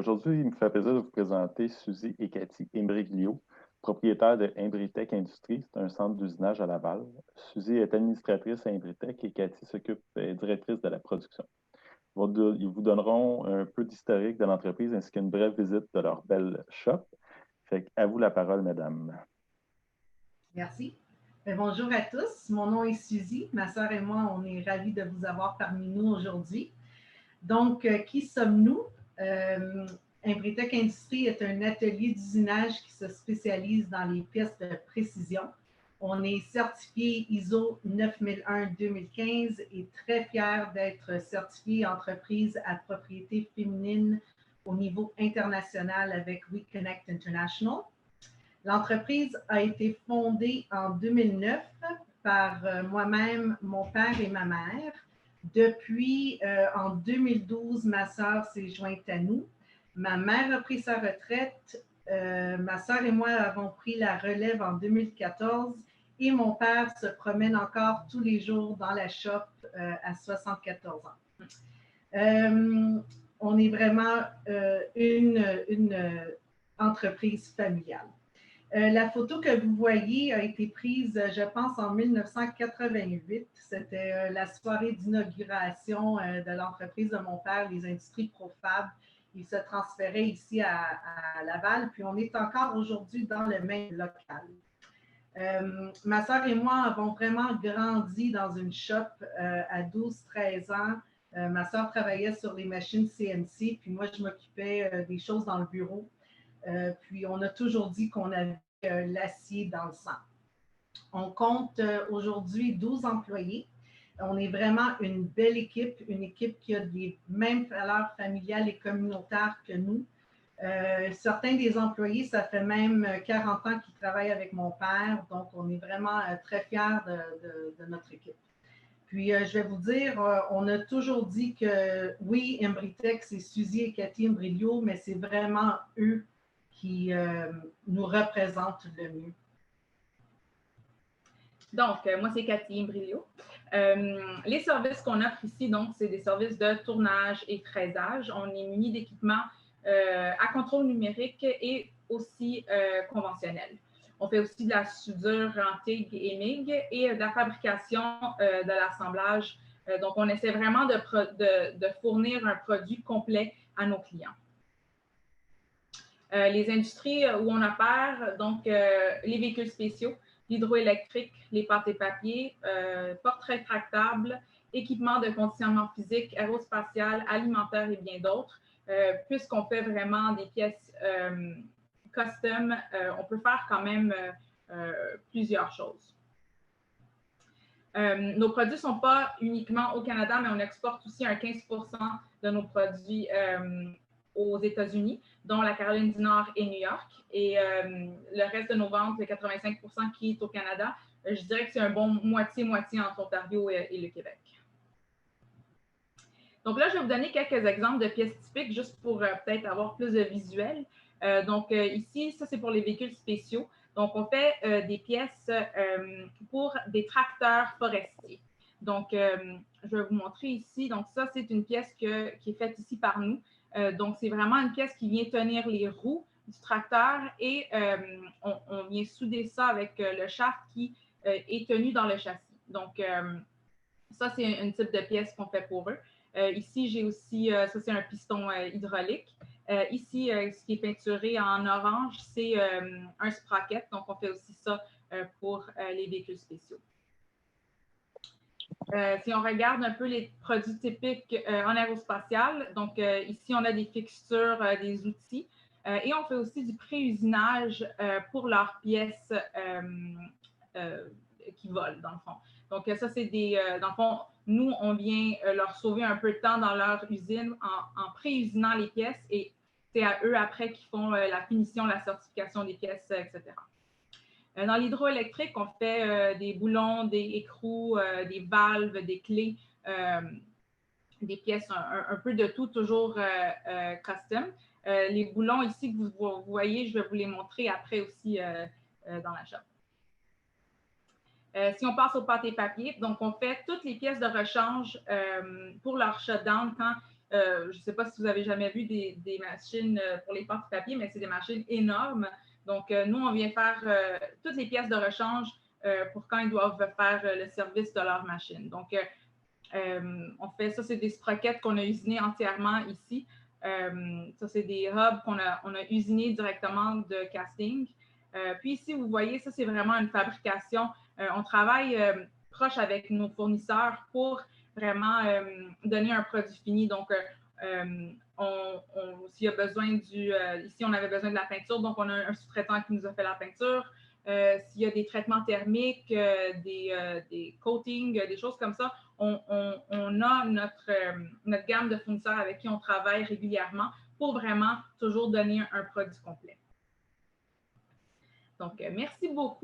Aujourd'hui, il me fait plaisir de vous présenter Suzy et Cathy Imbriglio, propriétaires de Imbritech Industries. C'est un centre d'usinage à Laval. Suzy est administratrice à Imbritech et Cathy s'occupe, est directrice de la production. Ils vous donneront un peu d'historique de l'entreprise ainsi qu'une brève visite de leur belle shop. Fait à vous la parole, mesdames. Merci. Bonjour à tous. Mon nom est Suzy. Ma sœur et moi, on est ravis de vous avoir parmi nous aujourd'hui. Donc, qui sommes-nous? Imbritech Industries est un atelier d'usinage qui se spécialise dans les pièces de précision. On est certifié ISO 9001-2015 et très fiers d'être certifié entreprise à propriété féminine au niveau international avec WeConnect International. L'entreprise a été fondée en 2009 par moi-même, mon père et ma mère. Depuis, en 2012, ma sœur s'est jointe à nous. Ma mère a pris sa retraite. Ma sœur et moi avons pris la relève en 2014 et mon père se promène encore tous les jours dans la shop à 74 ans. On est vraiment une entreprise familiale. La photo que vous voyez a été prise, je pense, en 1988. C'était la soirée d'inauguration de l'entreprise de mon père, les Industries Profab. Il se transférait ici à Laval, puis on est encore aujourd'hui dans le même local. Ma sœur et moi avons vraiment grandi dans une shop à 12-13 ans. Ma sœur travaillait sur les machines CNC, puis moi, je m'occupais des choses dans le bureau. Puis on a toujours dit qu'on avait l'acier dans le sang. On compte aujourd'hui 12 employés. On est vraiment une belle équipe, une équipe qui a les mêmes valeurs familiales et communautaires que nous. Certains des employés, ça fait même 40 ans qu'ils travaillent avec mon père, donc on est vraiment très fiers de notre équipe. Puis, je vais vous dire, on a toujours dit que oui, Imbritech, c'est Suzy et Cathy Imbriglio, mais c'est vraiment eux qui nous représentent le mieux. Donc, moi, c'est Cathy Imbriglio. Les services qu'on offre ici, donc, c'est des services de tournage et fraisage. On est muni d'équipements à contrôle numérique et aussi conventionnel. On fait aussi de la soudure en TIG et MIG et de la fabrication de l'assemblage. Donc, on essaie vraiment de fournir un produit complet à nos clients. Les industries où on opère, donc les véhicules spéciaux, l'hydroélectrique, les pâtes et papiers, portraits rétractables, équipements de conditionnement physique, aérospatial, alimentaire et bien d'autres. Puisqu'on fait vraiment des pièces custom, on peut faire quand même plusieurs choses. Nos produits ne sont pas uniquement au Canada, mais on exporte aussi un 15% de nos produits aux États-Unis, dont la Caroline du Nord et New York. Et le reste de nos ventes, le 85% qui est au Canada, je dirais que c'est un bon moitié-moitié entre Ontario et le Québec. Donc là, je vais vous donner quelques exemples de pièces typiques juste pour peut-être avoir plus de visuels. Ici, ça, c'est pour les véhicules spéciaux. Donc, on fait des pièces pour des tracteurs forestiers. Donc, je vais vous montrer ici. Donc, ça, c'est une pièce qui est faite ici par nous. Donc, c'est vraiment une pièce qui vient tenir les roues du tracteur et on vient souder ça avec le shaft qui est tenu dans le châssis. Donc, ça, c'est un type de pièce qu'on fait pour eux. Ici, j'ai aussi, ça, c'est un piston hydraulique. Ici, ce qui est peinturé en orange, c'est un sprocket. Donc, on fait aussi ça pour les véhicules spéciaux. Si on regarde un peu les produits typiques en aérospatial, donc ici, on a des fixtures, des outils et on fait aussi du pré-usinage pour leurs pièces qui volent, dans le fond. Donc, ça, c'est des… dans le fond, nous, on vient leur sauver un peu de temps dans leur usine en pré-usinant les pièces et c'est à eux après qui font la finition, la certification des pièces, etc. Dans l'hydroélectrique, on fait des boulons, des écrous, des valves, des clés, des pièces, un peu de tout, toujours custom. Les boulons ici que vous voyez, je vais vous les montrer après aussi dans la shop. Si on passe aux pâtes et papiers, donc on fait toutes les pièces de rechange pour leur shutdown quand je ne sais pas si vous avez jamais vu des machines pour les pâtes papier, mais c'est des machines énormes. Donc, nous, on vient faire toutes les pièces de rechange pour quand ils doivent faire le service de leur machine. Donc, on fait ça, c'est des sprockets qu'on a usinés entièrement ici. Ça, c'est des hubs on a usinés directement de casting. Puis ici, vous voyez, ça, c'est vraiment une fabrication. On travaille proche avec nos fournisseurs pour vraiment donner un produit fini. Donc, s'il y a besoin ici, on avait besoin de la peinture, donc on a un sous-traitant qui nous a fait la peinture. S'il y a des traitements thermiques, des coatings, des choses comme ça, on a notre gamme de fournisseurs avec qui on travaille régulièrement pour vraiment toujours donner un produit complet. Donc, merci beaucoup.